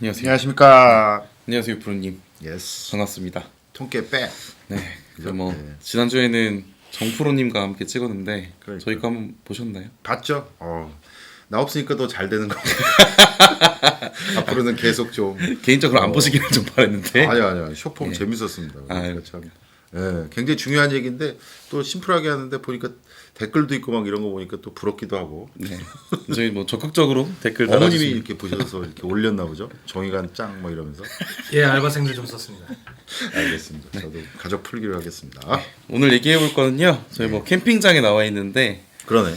안녕하세요. 안녕하십니까. 안녕하세요, 프로님. 예스. 반갑습니다. 통깨 빼. 네. 그죠? 뭐 네. 지난주에는 정프로님과 함께 찍었는데 그러니까. 저희 거 한번 보셨나요? 봤죠? 나 없으니까 더 잘 되는 거. 앞으로는 계속 좀. 개인적으로 안 보시기는 좀 바랬는데. 아니야. 쇼폼 예. 재밌었습니다. 아, 그러니까 참. 예, 굉장히 중요한 얘기인데 또 심플하게 하는데 보니까 댓글도 있고 막 이런 거 보니까 또 부럽기도 하고. 네. 저희 뭐 적극적으로 댓글 어머님이 달아주시면 이렇게 보셔서 이렇게 올렸나 보죠? 정의관 짱 뭐 이러면서. 예, 알바생들 좀 썼습니다. 알겠습니다. 저도 가족 풀기로 하겠습니다. 오늘 얘기해 볼 거는요. 저희 뭐 캠핑장에 나와 있는데 그러네.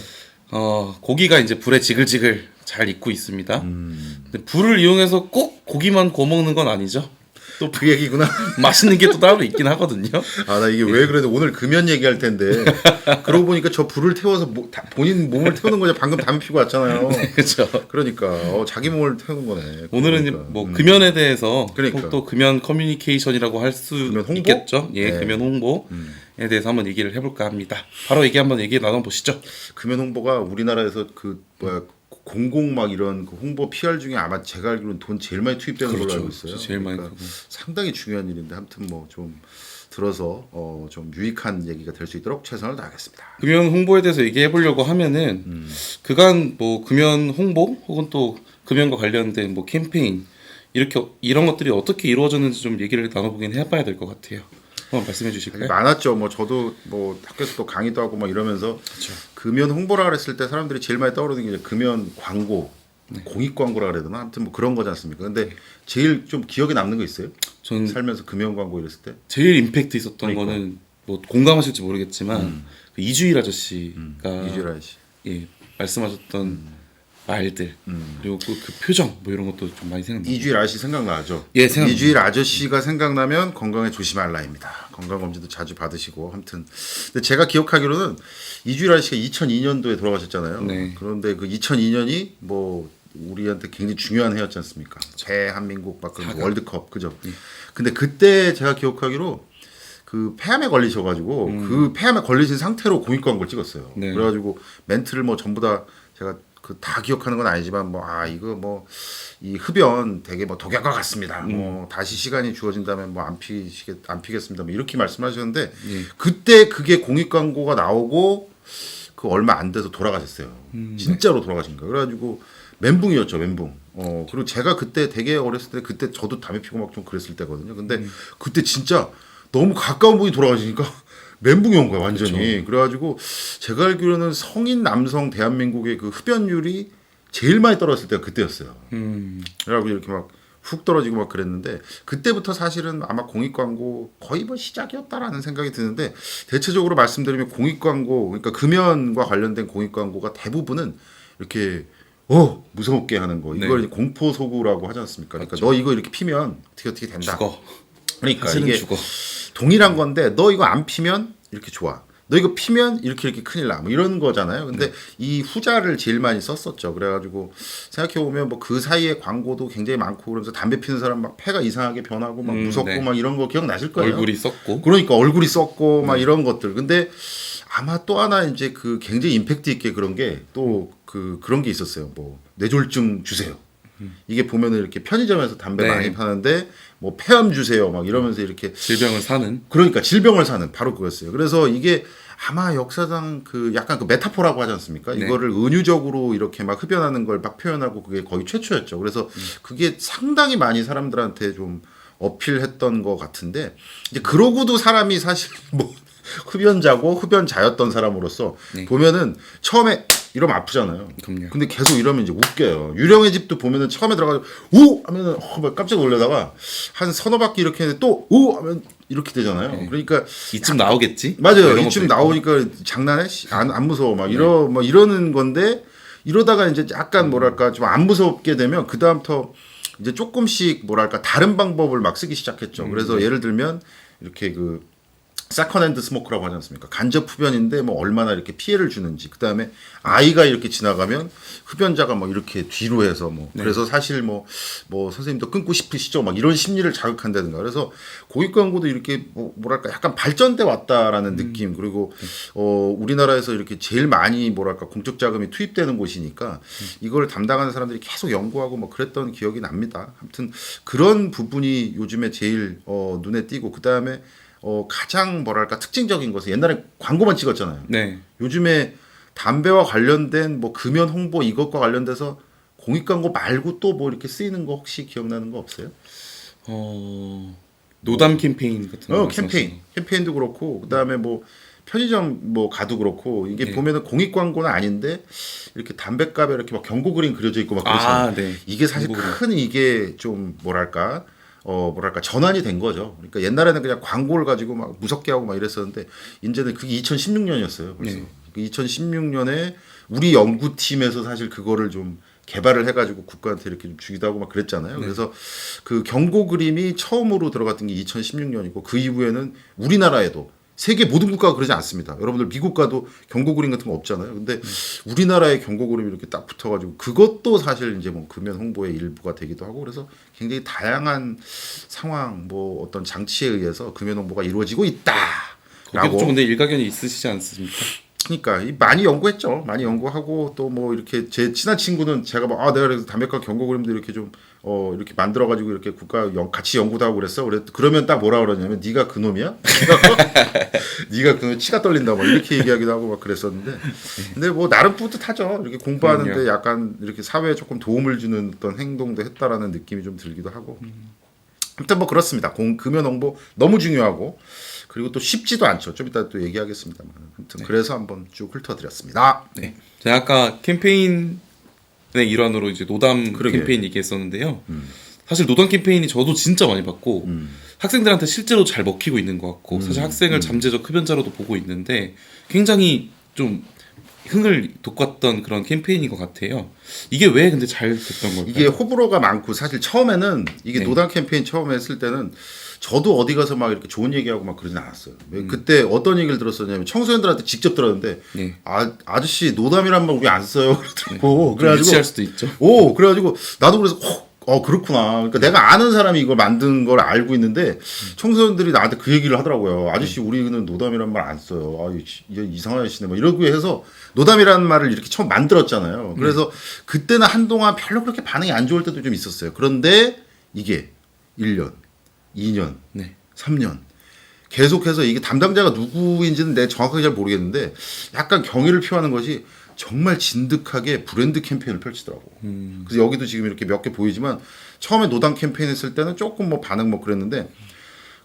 고기가 이제 불에 지글지글 잘 익고 있습니다. 근데 불을 이용해서 꼭 고기만 구워 먹는 건 아니죠. 또 그 얘기구나. 맛있는 게 또 따로 있긴 하거든요. 나 이게 왜 그래도 오늘 금연 얘기할 텐데 그러고 보니까 저 불을 태워서 본인 몸을 태우는 거죠. 방금 담배 피고 왔잖아요. 그렇죠. 그러니까 자기 몸을 태우는 거네. 오늘은 그러니까. 뭐 금연에 대해서 그러니까. 또 금연 커뮤니케이션이라고 할 수 금연 홍보? 있겠죠. 예, 네. 금연 홍보에 대해서 한번 얘기를 해볼까 합니다. 바로 한번 얘기 나눠 보시죠. 금연 홍보가 우리나라에서 공공 막 이런 그 홍보 PR 중에 아마 제가 알기로는 돈 제일 많이 투입되는 걸로 그렇죠. 알고 있어요. 제일 많이 그러니까 크고. 상당히 중요한 일인데 아무튼 뭐 좀 들어서 좀 유익한 얘기가 될 수 있도록 최선을 다하겠습니다. 금연 홍보에 대해서 얘기해 보려고 하면은 그간 뭐 금연 홍보 혹은 또 금연과 관련된 뭐 캠페인 이런 것들이 어떻게 이루어졌는지 좀 얘기를 나눠보긴 해봐야 될 것 같아요. 한번 말씀해 주실까요? 많았죠. 뭐 저도 뭐 학교에서 또 강의도 하고 막 이러면서 금연 홍보라 그랬을 때 사람들이 제일 많이 떠오르는 게 이제 금연 광고, 공익 광고라 그래야 되나? 아무튼 뭐 그런 거지 않습니까? 근데 제일 좀 기억에 남는 거 있어요? 전 살면서 금연 광고 이랬을 때? 제일 임팩트 있었던 그러니까. 거는 뭐 공감하실지 모르겠지만 그 이주일 아저씨가 이주라 씨. 예, 말씀하셨던 말들 그리고 그 표정 뭐 이런 것도 좀 많이 생각나요. 이주일 아저씨 생각나죠? 예, 생각납니다. 이주일 아저씨가 생각나면 건강에 조심할라입니다. 건강 검진도 자주 받으시고 아무튼 근데 제가 기억하기로는 이주일 아저씨가 2002년도에 돌아가셨잖아요. 네. 그런데 그 2002년이 뭐 우리한테 굉장히 중요한 해였지 않습니까? 대한민국 막 그런 월드컵 그죠? 근데 그때 제가 기억하기로 그 폐암에 걸리셔가지고 그 폐암에 걸리신 상태로 공익 광고를 찍었어요. 네. 그래가지고 멘트를 뭐 전부 다 제가 그 다 기억하는 건 아니지만 뭐 이거 뭐 이 흡연 되게 뭐 독약과 같습니다. 뭐 다시 시간이 주어진다면 뭐 안 피겠습니다. 뭐 이렇게 말씀하셨는데 그때 그게 공익 광고가 나오고 그 얼마 안 돼서 돌아가셨어요. 진짜로 돌아가신 거예요. 그래가지고 멘붕이었죠, 멘붕. 그리고 제가 그때 되게 어렸을 때 그때 저도 담배 피고 막 좀 그랬을 때거든요. 근데 그때 진짜 너무 가까운 분이 돌아가시니까 멘붕이 온 거야, 완전히. 그래가지고 제가 알기로는 성인 남성 대한민국의 그 흡연율이 제일 많이 떨어졌을 때가 그때였어요. 그래가지고 이렇게 막 훅 떨어지고 막 그랬는데 그때부터 사실은 아마 공익 광고 거의 뭐 시작이었다라는 생각이 드는데 대체적으로 말씀드리면 공익 광고 그러니까 금연과 관련된 공익 광고가 대부분은 이렇게 무섭게 하는 거 이걸 이제 공포 소구라고 하지 않습니까? 그러니까 너 이거 이렇게 피면 어떻게 된다. 죽어. 그러니까 사실은 이게 죽어. 동일한 건데 너 이거 안 피면 이렇게 좋아. 너 이거 피면 이렇게 큰일 나. 뭐 이런 거잖아요. 근데 이 후자를 제일 많이 썼었죠. 그래가지고 생각해 보면 뭐 그 사이에 광고도 굉장히 많고 그러면서 담배 피는 사람 막 폐가 이상하게 변하고 막 무섭고 네. 막 이런 거 기억나실 거예요. 얼굴이 썩고. 그러니까 얼굴이 썩고 막 이런 것들. 근데 아마 또 하나 이제 그 굉장히 임팩트 있게 그런 게 또 그런 게 있었어요. 뭐 뇌졸중 주세요. 이게 보면은 이렇게 편의점에서 담배 네. 많이 파는데 뭐 폐암 주세요. 막 이러면서 이렇게 질병을 사는. 그러니까 질병을 사는 바로 그거였어요. 그래서 이게 아마 역사상 그 약간 그 메타포라고 하지 않습니까? 네. 이거를 은유적으로 이렇게 막 흡연하는 걸 막 표현하고 그게 거의 최초였죠. 그래서 그게 상당히 많이 사람들한테 좀 어필했던 것 같은데 이제 그러고도 사람이 사실 뭐 흡연자고 흡연자였던 사람으로서 보면은 처음에 이러면 아프잖아요. 그럼요. 근데 계속 이러면 이제 웃겨요. 유령의 집도 보면은 처음에 들어가서 우 하면은 막 깜짝 놀라다가 한 서너 바퀴 이렇게 했는데 또 우 하면 이렇게 되잖아요. 그러니까 이쯤 나오겠지. 맞아요. 이런 이쯤 것도 나오니까 장난해? 안 무서워. 막 이러는 건데 이러다가 이제 약간 뭐랄까 좀 안 무섭게 되면 그 다음부터 이제 조금씩 뭐랄까 다른 방법을 막 쓰기 시작했죠. 그래서 예를 들면 이렇게 그 세컨핸드 스모크라고 하지 않습니까? 간접 흡연인데 뭐 얼마나 이렇게 피해를 주는지. 그다음에 아이가 이렇게 지나가면 흡연자가 뭐 이렇게 뒤로 해서 뭐 그래서 사실 뭐 선생님도 끊고 싶으시죠? 막 이런 심리를 자극한다든가. 그래서 공익 광고도 이렇게 뭐랄까 약간 발전돼 왔다라는 느낌. 그리고 우리나라에서 이렇게 제일 많이 뭐랄까 공적 자금이 투입되는 곳이니까 이걸 담당하는 사람들이 계속 연구하고 뭐 그랬던 기억이 납니다. 아무튼 그런 부분이 요즘에 제일 눈에 띄고 그다음에 가장 뭐랄까 특징적인 것은 옛날에 광고만 찍었잖아요. 네. 요즘에 담배와 관련된 뭐 금연 홍보 이것과 관련돼서 공익 광고 말고 또 뭐 이렇게 쓰이는 거 혹시 기억나는 거 없어요? 노담 캠페인 같은 거. 캠페인도 그렇고 그다음에 뭐 편의점 뭐 가도 그렇고 이게 보면은 공익 광고는 아닌데 이렇게 담배값에 이렇게 막 경고 그림 그려져 있고 막 그렇잖아요. 네. 이게 사실 큰 이게 좀 뭐랄까 전환이 된 거죠. 그러니까 옛날에는 그냥 광고를 가지고 막 무섭게 하고 막 이랬었는데 이제는 그게 2016년이었어요. 벌써. 2016년에 우리 연구팀에서 사실 그거를 좀 개발을 해가지고 국가한테 이렇게 좀 주기도 하고 막 그랬잖아요. 그래서 그 경고 그림이 처음으로 들어갔던 게 2016년이고 그 이후에는 우리나라에도 세계 모든 국가가 그러지 않습니다. 여러분들 미국 가도 경고 그림 같은 거 없잖아요. 근데 우리나라의 경고 그림이 이렇게 딱 붙어가지고 그것도 사실 이제 뭐 금연 홍보의 일부가 되기도 하고 그래서 굉장히 다양한 상황 뭐 어떤 장치에 의해서 금연 홍보가 이루어지고 있다. 거기도 좀 근데 일가견이 있으시지 않습니까? 그러니까 많이 연구했죠. 많이 연구하고 또 뭐 이렇게 제 친한 친구는 제가 막 내가 그래서 담배값 경고 그림도 이렇게 좀 이렇게 만들어 가지고 이렇게 같이 연구도 하고 그랬어. 그러면 딱 뭐라 그러냐면 네가 그놈이야? 네가 그놈 치가 떨린다 뭐 이렇게 얘기하기도 하고 막 그랬었는데 근데 뭐 나름 뿌듯하죠. 이렇게 공부하는데 약간 이렇게 사회에 조금 도움을 주는 어떤 행동도 했다라는 느낌이 좀 들기도 하고. 아무튼 뭐 그렇습니다. 금연 홍보 너무 중요하고 그리고 또 쉽지도 않죠. 좀 이따 또 얘기하겠습니다만. 아무튼 그래서 한번 쭉 훑어드렸습니다. 네. 제가 아까 캠페인의 일환으로 이제 노담 캠페인 얘기했었는데요. 사실 노담 캠페인이 저도 진짜 많이 봤고 학생들한테 실제로 잘 먹히고 있는 것 같고 사실 학생을 잠재적 흡연자로도 보고 있는데 굉장히 좀 흥을 돋궜던 그런 캠페인인 것 같아요. 이게 왜 근데 잘 됐던 걸까요? 이게 호불호가 많고 사실 처음에는 이게 노담 캠페인 처음에 했을 때는 저도 어디 가서 막 이렇게 좋은 얘기하고 막 그러진 않았어요. 그때 어떤 얘기를 들었었냐면 청소년들한테 직접 들었는데 아저씨 노담이란 말 우리 안 써요. 그러더라고. 그래가지고 유치할 수도 있죠. 그래가지고 나도 그래서 그렇구나. 그러니까 내가 아는 사람이 이걸 만든 걸 알고 있는데 청소년들이 나한테 그 얘기를 하더라고요. 아저씨 우리는 노담이란 말 안 써요. 이상한 아저씨네. 뭐 이러고 해서 노담이라는 말을 이렇게 처음 만들었잖아요. 그래서 그때는 한동안 별로 그렇게 반응이 안 좋을 때도 좀 있었어요. 그런데 이게 1년, 2년, 3년 계속해서 이게 담당자가 누구인지는 내가 정확하게 잘 모르겠는데 약간 경의를 표하는 것이 정말 진득하게 브랜드 캠페인을 펼치더라고. 그래서 여기도 지금 이렇게 몇 개 보이지만 처음에 노담 캠페인 했을 때는 조금 뭐 반응 뭐 그랬는데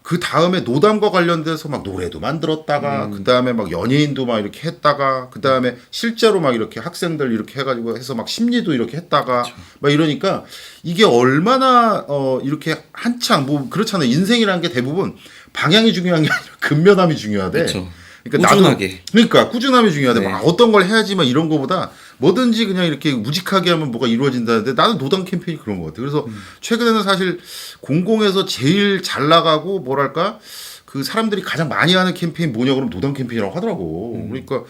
그 다음에 노담과 관련돼서 막 노래도 만들었다가 그 다음에 막 연예인도 막 이렇게 했다가 그 다음에 실제로 막 이렇게 학생들 이렇게 해가지고 해서 막 심리도 이렇게 했다가 막 이러니까 이게 얼마나 이렇게 한창 뭐 그렇잖아요. 인생이라는 게 대부분 방향이 중요한 게 아니라 근면함이 중요하대. 그러니까 꾸준하게. 그러니까 꾸준함이 중요하대. 막 어떤 걸 해야지 막 이런 거보다 뭐든지 그냥 이렇게 무직하게 하면 뭐가 이루어진다는데 나는 노담 캠페인이 그런 것 같아. 그래서 최근에는 사실 공공에서 제일 잘 나가고 뭐랄까 그 사람들이 가장 많이 하는 캠페인 뭐냐 그러면 노담 캠페인이라고 하더라고. 그러니까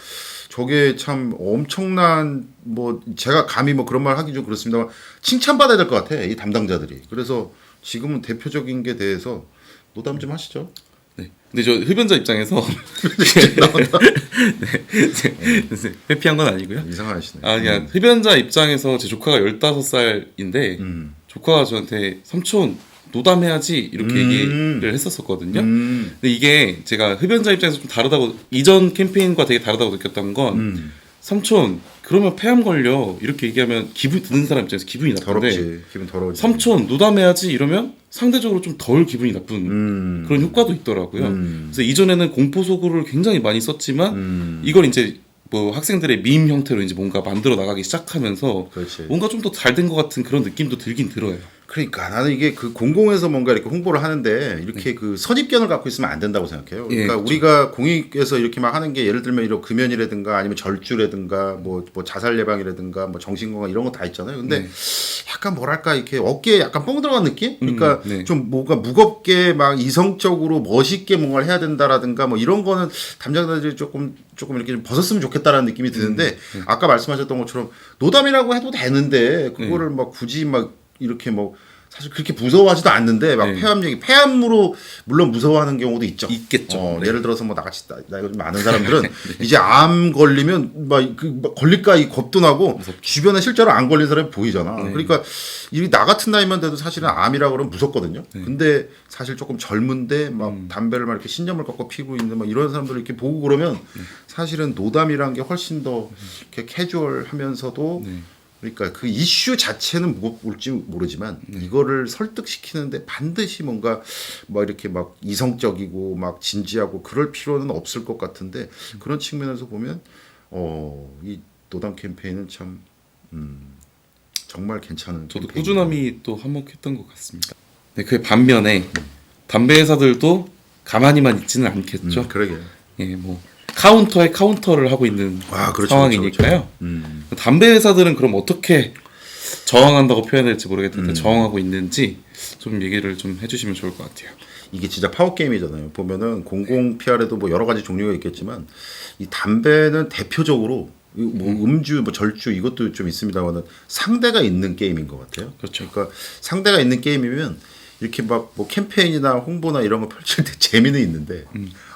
저게 참 엄청난 뭐 제가 감히 뭐 그런 말 하기 좀 그렇습니다만 칭찬받아야 될 것 같아 이 담당자들이. 그래서 지금은 대표적인 게 대해서 노담 좀 하시죠. 네. 근데 저 흡연자 입장에서 회피한 건 아니고요. 이상하시네. 그냥 흡연자 입장에서 제 조카가 15살인데 조카가 저한테 삼촌 노담해야지 이렇게 얘기를 했었거든요. 근데 이게 제가 흡연자 입장에서 좀 다르다고 이전 캠페인과 되게 다르다고 느꼈던 건 삼촌 그러면 폐암 걸려 이렇게 얘기하면 기분 듣는 사람 입장에서 기분이 나쁜데 더럽지. 기분 더러워지. 삼촌 노담해야지 이러면 상대적으로 좀 덜 기분이 나쁜 그런 효과도 있더라고요. 그래서 이전에는 공포 소구를 굉장히 많이 썼지만 이걸 이제 뭐 학생들의 밈 형태로 이제 뭔가 만들어 나가기 시작하면서 그렇지. 뭔가 좀 더 잘 된 것 같은 그런 느낌도 들긴 들어요. 그러니까 나는 이게 그 공공에서 뭔가 이렇게 홍보를 하는데 이렇게 그 선입견을 갖고 있으면 안 된다고 생각해요. 그러니까 예, 우리가 공익에서 이렇게 막 하는 게 예를 들면 이런 금연이라든가 아니면 절주라든가 뭐 자살 예방이라든가 뭐 정신건강 이런 거 다 있잖아요. 근데 약간 뭐랄까 이렇게 어깨에 약간 뻥 들어간 느낌? 그러니까 네. 좀 뭔가 무겁게 막 이성적으로 멋있게 뭔가를 해야 된다라든가 뭐 이런 거는 담당자들이 조금 이렇게 좀 벗었으면 좋겠다라는 느낌이 드는데 아까 말씀하셨던 것처럼 노담이라고 해도 되는데 그거를 막 굳이 막 이렇게 뭐 사실 그렇게 무서워하지도 않는데 막 폐암 얘기 폐암으로 물론 무서워하는 경우도 있죠. 있겠죠. 네. 예를 들어서 뭐 나같이 나이가 좀 많은 사람들은 이제 암 걸리면 막 걸릴까 이 겁도 나고 주변에 실제로 안 걸린 사람이 보이잖아. 그러니까 이 나 같은 나이만 돼도 사실은 암이라 그러면 무섭거든요. 근데 사실 조금 젊은데 막 담배를 막 이렇게 신념을 갖고 피고 있는 막 이런 사람들을 이렇게 보고 그러면 사실은 노담이란 게 훨씬 더 이렇게 캐주얼하면서도 그러니까 그 이슈 자체는 무겁을지 모르지만 이거를 설득시키는데 반드시 뭔가 뭐 이렇게 막 이성적이고 막 진지하고 그럴 필요는 없을 것 같은데 그런 측면에서 보면 이 노담 캠페인은 참 정말 괜찮은 저도 캠페인이에요. 꾸준함이 또 한몫했던 것 같습니다. 네, 그 반면에 담배 회사들도 가만히만 있지는 않겠죠. 그러게요. 예, 뭐 카운터에 카운터를 하고 있는 그렇죠, 상황이니까요. 담배 회사들은 그럼 어떻게 저항한다고 표현해야 될지 모르겠는데 저항하고 있는지 좀 얘기를 좀 해주시면 좋을 것 같아요. 이게 진짜 파워 게임이잖아요. 보면은 공공 PR에도 뭐 여러 가지 종류가 있겠지만 이 담배는 대표적으로 뭐 음주, 뭐 절주 이것도 좀 있습니다만은 상대가 있는 게임인 것 같아요. 그렇죠. 그러니까 상대가 있는 게임이면 이렇게 막 뭐 캠페인이나 홍보나 이런 거 펼칠 때 재미는 있는데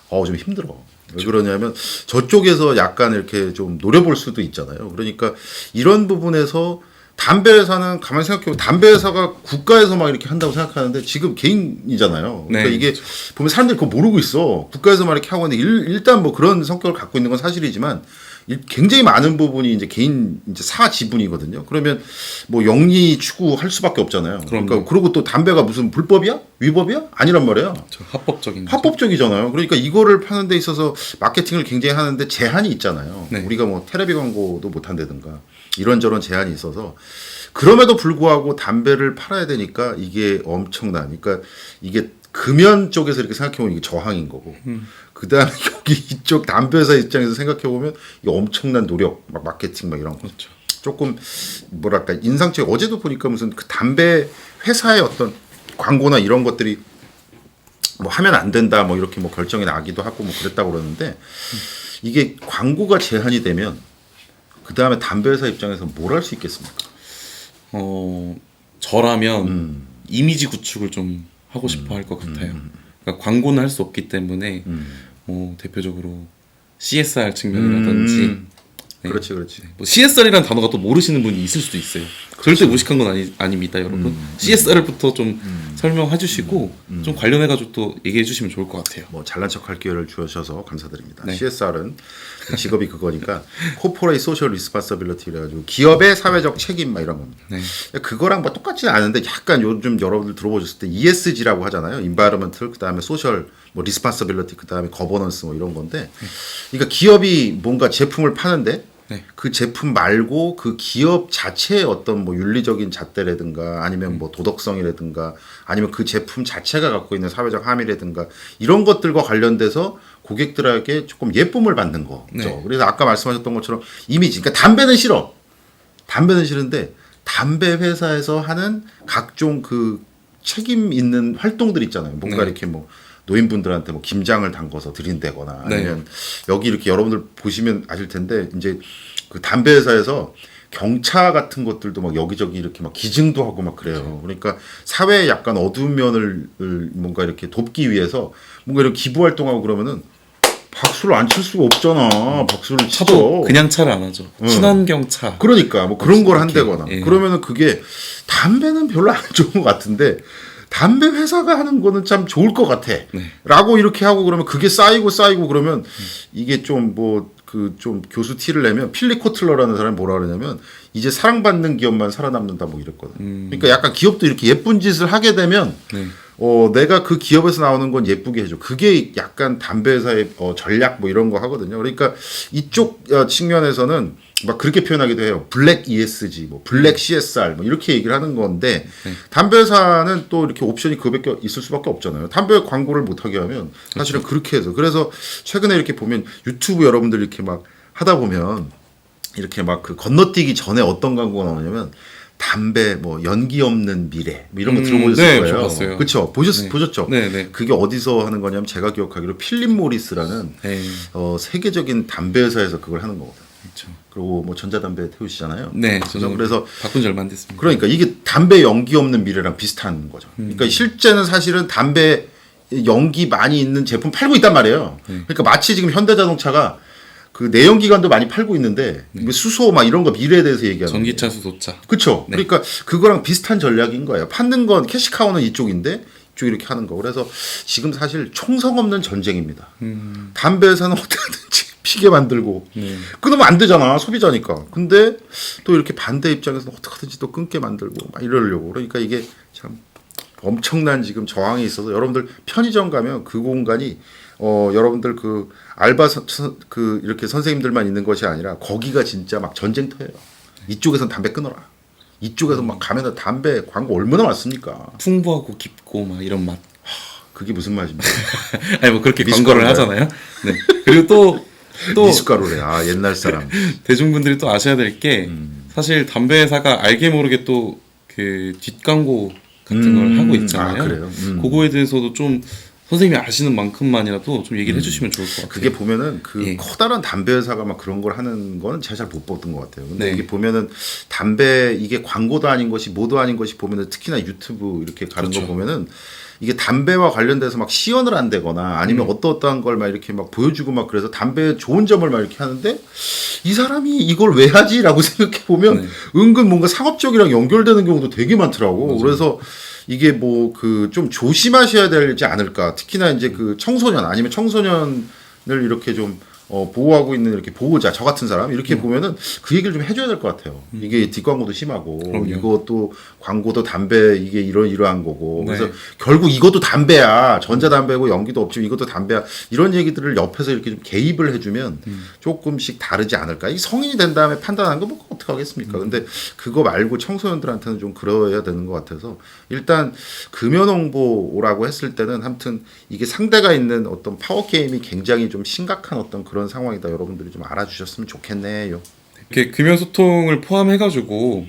좀 힘들어. 왜 그러냐면 저쪽에서 약간 이렇게 좀 노려볼 수도 있잖아요. 그러니까 이런 부분에서 담배 회사는 가만히 생각해보면 담배 회사가 국가에서 막 이렇게 한다고 생각하는데 지금 개인이잖아요. 그러니까 네, 이게 보면 사람들이 그거 모르고 있어. 국가에서 막 이렇게 하고 있는데 일단 뭐 그런 성격을 갖고 있는 건 사실이지만 굉장히 많은 부분이 이제 개인 이제 사 지분이거든요. 그러면 뭐 영리 추구할 수밖에 없잖아요. 그러니까 그리고 또 담배가 무슨 불법이야? 위법이야? 아니란 말이야. 저 합법적인 거죠. 합법적이잖아요. 그러니까 이거를 파는 데 있어서 마케팅을 굉장히 하는데 제한이 있잖아요. 네. 우리가 뭐 텔레비 광고도 못 한다든가 이런저런 제한이 있어서 그럼에도 불구하고 담배를 팔아야 되니까 이게 엄청난. 그러니까 이게 금연 쪽에서 이렇게 생각해보면 이게 저항인 거고 그다음에 여기 이쪽 담배 회사 입장에서 생각해보면 이게 엄청난 노력, 막 마케팅 막 이런 거. 그렇죠. 조금 뭐랄까 인상적. 어제도 보니까 무슨 그 담배 회사의 어떤 광고나 이런 것들이 뭐 하면 안 된다 뭐 이렇게 뭐 결정이 나기도 하고 뭐 그랬다고 그러는데 이게 광고가 제한이 되면 그 다음에 담배 회사 입장에서 뭘 할 수 있겠습니까? 저라면 이미지 구축을 좀 하고 싶어 할 것 같아요. 그러니까 광고는 할 수 없기 때문에 뭐 대표적으로 CSR 측면이라든지 네. 그렇지. 뭐 CSR이라는 단어가 또 모르시는 분이 있을 수도 있어요. 절대 무식한 건 아닙니다, 여러분. CSR부터 좀 설명해 주시고 좀 관련해가지고 또 얘기해 주시면 좋을 것 같아요. 뭐 잘난 척할 기회를 주셔서 감사드립니다. 네. CSR은 직업이 그거니까 Corporate Social Responsibility 그래가지고 기업의 사회적 책임 막 이런 겁니다. 네. 그거랑 뭐 똑같지는 않은데 약간 요즘 여러분들 들어보셨을 때 ESG라고 하잖아요. Environmental 그다음에 Social 뭐 Responsibility 그다음에 Governance 뭐 이런 건데 그러니까 기업이 뭔가 제품을 파는데 네. 그 제품 말고 그 기업 자체의 어떤 뭐 윤리적인 잣대라든가 아니면 뭐 도덕성이라든가 아니면 그 제품 자체가 갖고 있는 사회적 함의라든가 이런 것들과 관련돼서 고객들에게 조금 예쁨을 받는 거죠. 네. 그래서 아까 말씀하셨던 것처럼 이미지. 그러니까 담배는 싫어. 담배는 싫은데 담배 회사에서 하는 각종 그 책임 있는 활동들 있잖아요. 뭔가 네. 이렇게 뭐 노인분들한테 뭐 김장을 담궈서 드린다거나 네. 아니면 여기 이렇게 여러분들 보시면 아실 텐데 이제 그 담배 회사에서 경차 같은 것들도 막 여기저기 이렇게 막 기증도 하고 막 그래요. 그러니까 사회의 약간 어두운 면을 뭔가 이렇게 돕기 위해서 뭔가 이런 기부 활동하고 그러면은 박수를 안 칠 수가 없잖아. 박수를 차도 치죠. 그냥 차를 안 하죠. 친환경 차. 그러니까 뭐 그런 걸 이렇게, 한다거나 예. 그러면은 그게 담배는 별로 안 좋은 것 같은데 담배 회사가 하는 거는 참 좋을 것 같아. 네. 라고 이렇게 하고 그러면 그게 쌓이고 그러면 이게 좀 뭐 그 좀 교수 티를 내면 필리 코틀러라는 사람이 뭐라 그러냐면 이제 사랑받는 기업만 살아남는다 뭐 이랬거든. 그러니까 약간 기업도 이렇게 예쁜 짓을 하게 되면 네. 내가 그 기업에서 나오는 건 예쁘게 해줘. 그게 약간 담배 회사의 전략 뭐 이런 거 하거든요. 그러니까 이쪽 측면에서는 막 그렇게 표현하기도 해요. 블랙 ESG, 뭐 블랙 CSR 뭐 이렇게 얘기를 하는 건데 담배 회사는 또 이렇게 옵션이 그밖에 있을 수밖에 없잖아요. 담배 광고를 못 하게 하면 사실은 그렇게 해서 그래서 최근에 이렇게 보면 유튜브 여러분들 이렇게 막 하다 보면 이렇게 막 그 건너뛰기 전에 어떤 광고가 나오냐면 담배 뭐 연기 없는 미래 뭐 이런 거 들어보셨을 네, 거예요. 저 봤어요. 그렇죠. 보셨죠? 네, 네. 그게 어디서 하는 거냐면 제가 기억하기로 필립 모리스라는 네. 세계적인 담배 회사에서 그걸 하는 거거든요. 그렇죠. 그리고 뭐 전자담배 태우시잖아요. 네, 저는 그래서 바꾼 지 얼마 안 됐습니다. 그러니까 이게 담배 연기 없는 미래랑 비슷한 거죠. 그러니까 실제는 사실은 담배 연기 많이 있는 제품 팔고 있단 말이에요. 그러니까 마치 지금 현대자동차가 그 내연기관도 많이 팔고 있는데 수소 막 이런 거 미래에 대해서 얘기하는 전기차 수소차. 그렇죠. 그러니까 그거랑 비슷한 전략인 거예요. 파는 건 캐시카우는 이쪽인데 이쪽 이렇게 하는 거. 그래서 지금 사실 총성 없는 전쟁입니다. 담배 회사는 어떻게든지 피게 만들고 끊으면 안 되잖아 소비자니까. 근데 또 이렇게 반대 입장에서는 어떻게든지 또 끊게 만들고 막 이러려고. 그러니까 이게 참 엄청난 지금 저항이 있어서 여러분들 편의점 가면 그 공간이 여러분들 그 알바 그 이렇게 선생님들만 있는 것이 아니라 거기가 진짜 막 전쟁터예요. 이쪽에선 담배 끊어라. 이쪽에서 막 가면 담배 광고 얼마나 많습니까? 풍부하고 깊고 막 이런 맛. 그게 무슨 맛입니까? 아니 뭐 그렇게 미숫가루인가요? 광고를 하잖아요. 네. 그리고 또 미숫가루래. 아 옛날 사람. 대중분들이 또 아셔야 될 게 사실 담배 회사가 알게 모르게 또 그 뒷광고 같은 걸 하고 있잖아요. 아, 그래요? 그거에 대해서도 좀 선생님이 아시는 만큼만이라도 좀 얘기를 해주시면 좋을 것 같아요. 그게 보면은 그 예. 커다란 담배 회사가 막 그런 걸 하는 거는 제가 잘 못 봤던 것 같아요. 근데 네. 이게 보면은 담배 이게 광고도 아닌 것이 뭐도 아닌 것이 보면은 특히나 유튜브 이렇게 가는 그렇죠. 거 보면은 이게 담배와 관련돼서 막 시연을 한다거나 아니면 어떠어떠한 걸 막 이렇게 막 보여주고 막 그래서 담배의 좋은 점을 막 이렇게 하는데 이 사람이 이걸 왜 하지라고 생각해 보면 은근 뭔가 상업적이랑 연결되는 경우도 되게 많더라고. 맞아요. 그래서 이게 뭐 그 좀 조심하셔야 되지 않을까. 특히나 이제 그 청소년 아니면 청소년을 이렇게 좀 보호하고 있는 이렇게 보호자 저 같은 사람 이렇게 보면은 그 얘기를 좀 해줘야 될 것 같아요. 이게 뒷광고도 심하고 그럼요. 이것도 광고도 담배 이게 이러한 거고 네. 그래서 결국 이것도 담배야 전자담배고 연기도 없지만 이것도 담배야 이런 얘기들을 옆에서 이렇게 좀 개입을 해주면 조금씩 다르지 않을까. 이 성인이 된 다음에 판단하는 거 뭐 어떻게 하겠습니까? 근데 그거 말고 청소년들한테는 좀 그러야 되는 것 같아서 일단 금연 홍보라고 했을 때는 아무튼 이게 상대가 있는 어떤 파워 게임이 굉장히 좀 심각한 어떤 그런 상황이다. 여러분들이 좀 알아주셨으면 좋겠네요. 이렇게 금연 소통을 포함해가지고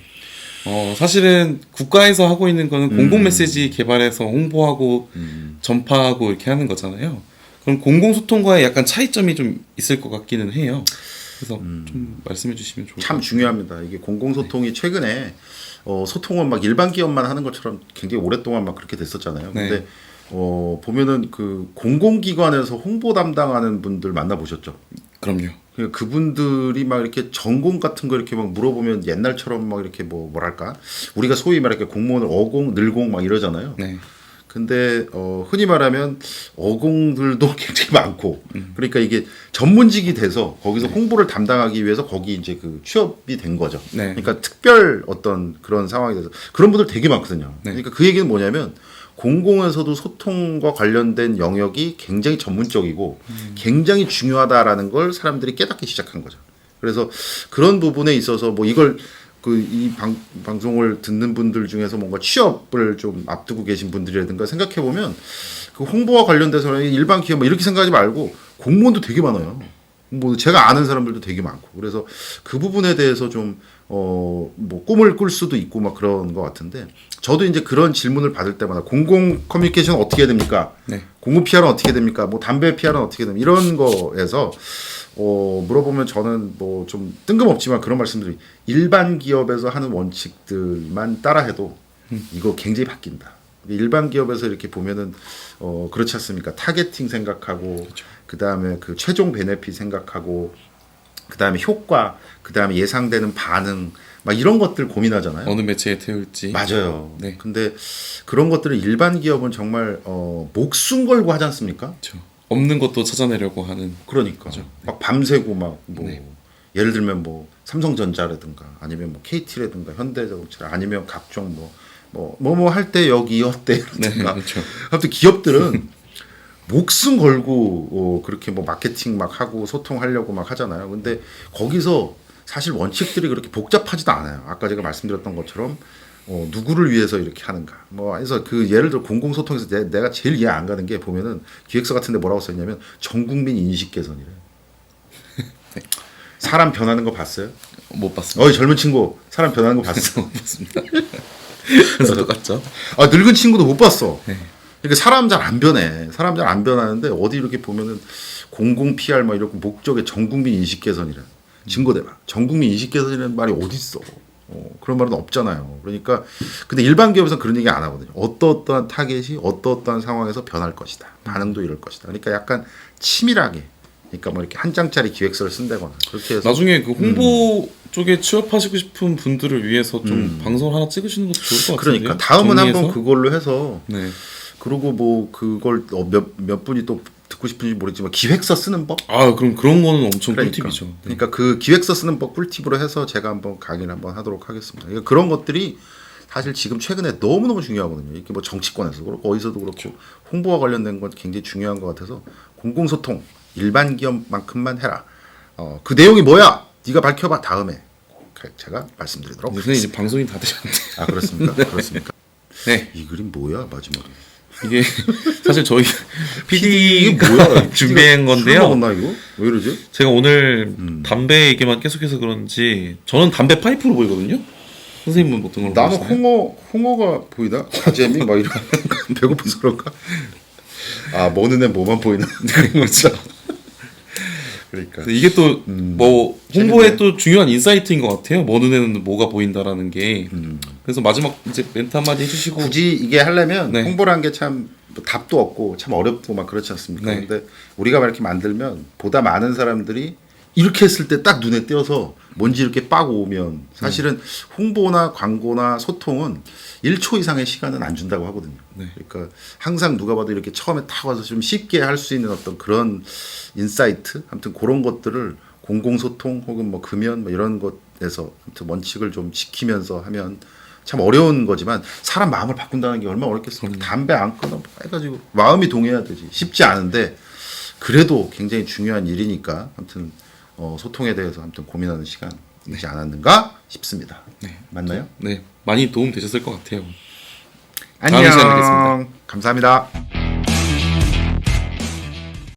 사실은 국가에서 하고 있는 거는 공공 메시지 개발해서 홍보하고 전파하고 이렇게 하는 거잖아요. 그럼 공공 소통과의 약간 차이점이 좀 있을 것 같기는 해요. 그래서 좀 말씀해 주시면 좋을 것 참 같아요. 중요합니다. 이게 공공소통이 최근에 소통은 막 일반 기업만 하는 것처럼 굉장히 오랫동안 막 그렇게 됐었잖아요. 네. 근데 보면은 그 공공기관에서 홍보 담당하는 분들 만나보셨죠? 그럼요. 그러니까 그분들이 막 이렇게 전공 같은 거 이렇게 막 물어보면 옛날처럼 막 이렇게 뭐랄까 우리가 소위 말하게 공무원을 어공, 늘공 막 이러잖아요. 네. 근데 흔히 말하면 어공들도 굉장히 많고 그러니까 이게 전문직이 돼서 거기서 홍보를 담당하기 위해서 거기 이제 그 취업이 된 거죠. 네. 그러니까 특별 어떤 그런 상황이 돼서 그런 분들 되게 많거든요. 네. 그러니까 그 얘기는 뭐냐면 공공에서도 소통과 관련된 영역이 굉장히 전문적이고 굉장히 중요하다라는 걸 사람들이 깨닫기 시작한 거죠. 그래서 그런 부분에 있어서 뭐 이걸 이 방송을 듣는 분들 중에서 뭔가 취업을 좀 앞두고 계신 분들이라든가 생각해 보면 그 홍보와 관련돼서는 일반 기업 뭐 이렇게 생각하지 말고 공무원도 되게 많아요. 뭐 제가 아는 사람들도 되게 많고 그래서 그 부분에 대해서 좀 뭐 꿈을 꿀 수도 있고 막 그런 것 같은데 저도 이제 그런 질문을 받을 때마다 공공 커뮤니케이션 어떻게 해야 됩니까? 네. 공급 PR은 어떻게 됩니까? 뭐 담배 PR은 어떻게 됩니까? 이런 거에서 물어보면 저는 뭐 좀 뜬금없지만 그런 말씀들이 일반 기업에서 하는 원칙들만 따라해도 이거 굉장히 바뀐다. 일반 기업에서 이렇게 보면은 그렇지 않습니까? 타겟팅 생각하고 그렇죠. 그다음에 그 최종 베네핏 생각하고 그다음에 효과 그다음에 예상되는 반응 막 이런 것들 고민하잖아요. 어느 매체에 태울지. 맞아요. 네. 근데 그런 것들을 일반 기업은 정말 목숨 걸고 하지 않습니까? 그렇죠. 없는 것도 찾아내려고 하는. 그러니까 그죠. 막 밤새고 막 뭐 네. 예를 들면 뭐 삼성전자라든가 아니면 뭐 KT라든가 현대자동차 아니면 각종 뭐 뭐뭐 할 때 여기 어때 네, 이러든가. 그렇죠. 아무튼 기업들은 목숨 걸고 그렇게 뭐 마케팅 막 하고 소통하려고 막 하잖아요. 근데 거기서 사실 원칙들이 그렇게 복잡하지도 않아요. 아까 제가 말씀드렸던 것처럼 누구를 위해서 이렇게 하는가. 뭐 해서 그 예를 들어 공공소통에서 내가 제일 이해 안 가는 게 보면은 기획서 같은데 뭐라고 써있냐면 전국민 인식 개선이래. 사람 변하는 거 봤어요? 못 봤습니다. 어이 젊은 친구 사람 변하는 거 봤어? 못 봤습니다. 그래서 똑같죠. 아 늙은 친구도 못 봤어. 그러니까 사람 잘 안 변해. 사람 잘 안 변하는데 어디 이렇게 보면은 공공 PR 막 이렇게 목적에 전국민 인식 개선이래. 증거대봐. 전국민 인식 개선이라는 말이 어디 있어? 그런 말은 없잖아요. 그러니까 근데 일반 기업에서는 그런 얘기 안 하거든요. 어떠한 타겟이 어떠한 상황에서 변할 것이다. 반응도 이럴 것이다. 그러니까 약간 치밀하게. 그러니까 뭐 이렇게 한 장짜리 기획서를 쓴다거나 그렇게 해서 나중에 그 홍보 쪽에 취업하시고 싶은 분들을 위해서 좀 방송을 하나 찍으시는 것도 좋을 것 같은데요. 그러니까 다음은 정리해서? 한번 그걸로 해서 네. 그리고 뭐 그걸 몇 분이 또 듣고 싶은지 모르겠지만 기획서 쓰는 법. 아 그럼 그런 거는 엄청 그러니까, 꿀팁이죠. 네. 그러니까 그 기획서 쓰는 법 꿀팁으로 해서 제가 한번 강의를 한번 하도록 하겠습니다. 그러니까 그런 것들이 사실 지금 최근에 너무너무 중요하거든요. 이게 뭐 정치권에서도 그렇고 어디서도 그렇고 홍보와 관련된 건 굉장히 중요한 것 같아서 공공소통 일반 기업만큼만 해라. 그 내용이 뭐야? 네가 밝혀봐. 다음에 제가 말씀드리도록 선생님 하겠습니다. 이제 방송이 다 되셨는데. 아 그렇습니까? 그렇습니까? 네. 이 그림 뭐야 마지막에? 이게 사실 저희 이게 PD가 뭐야? 준비한 술 건데요. 먹었나 이거? 왜 이러지? 제가 오늘 담배 얘기만 계속해서 그런지 저는 담배 파이프로 보이거든요. 선생님은 어떤 걸로 나는 보시나요? 홍어가 보이나? 가재미 막 이런 배고파서 그런가? 아 뭐 눈에 뭐만 보이나? 그렇죠. 그러니까 이게 또 뭐 재밌네. 홍보에 또 중요한 인사이트인 것 같아요. 뭐 눈에는 뭐가 보인다라는 게. 그래서 마지막 이제 멘트 한마디 해주시고. 굳이 이게 하려면 네. 홍보라는 게 참 답도 없고 참 어렵고 막 그렇지 않습니까? 네. 근데 우리가 막 이렇게 만들면 보다 많은 사람들이 이렇게 했을 때 딱 눈에 띄어서 뭔지 이렇게 빠고 오면 사실은 홍보나 광고나 소통은 1초 이상의 시간은 안 준다고 하거든요. 네. 그러니까 항상 누가 봐도 이렇게 처음에 딱 와서 좀 쉽게 할 수 있는 어떤 그런 인사이트, 아무튼 그런 것들을 공공소통 혹은 뭐 금연 뭐 이런 것에서 아무튼 원칙을 좀 지키면서 하면 참 어려운 거지만 사람 마음을 바꾼다는 게 얼마나 어렵겠습니까? 담배 안 끊어 해가지고 마음이 동해야 되지 쉽지 않은데 그래도 굉장히 중요한 일이니까 아무튼 소통에 대해서 아무튼 고민하는 시간이지 않았는가 싶습니다. 네. 맞나요? 네. 많이 도움 되셨을 것 같아요. 다음 시간에 뵙겠습니다. 안녕. 감사합니다.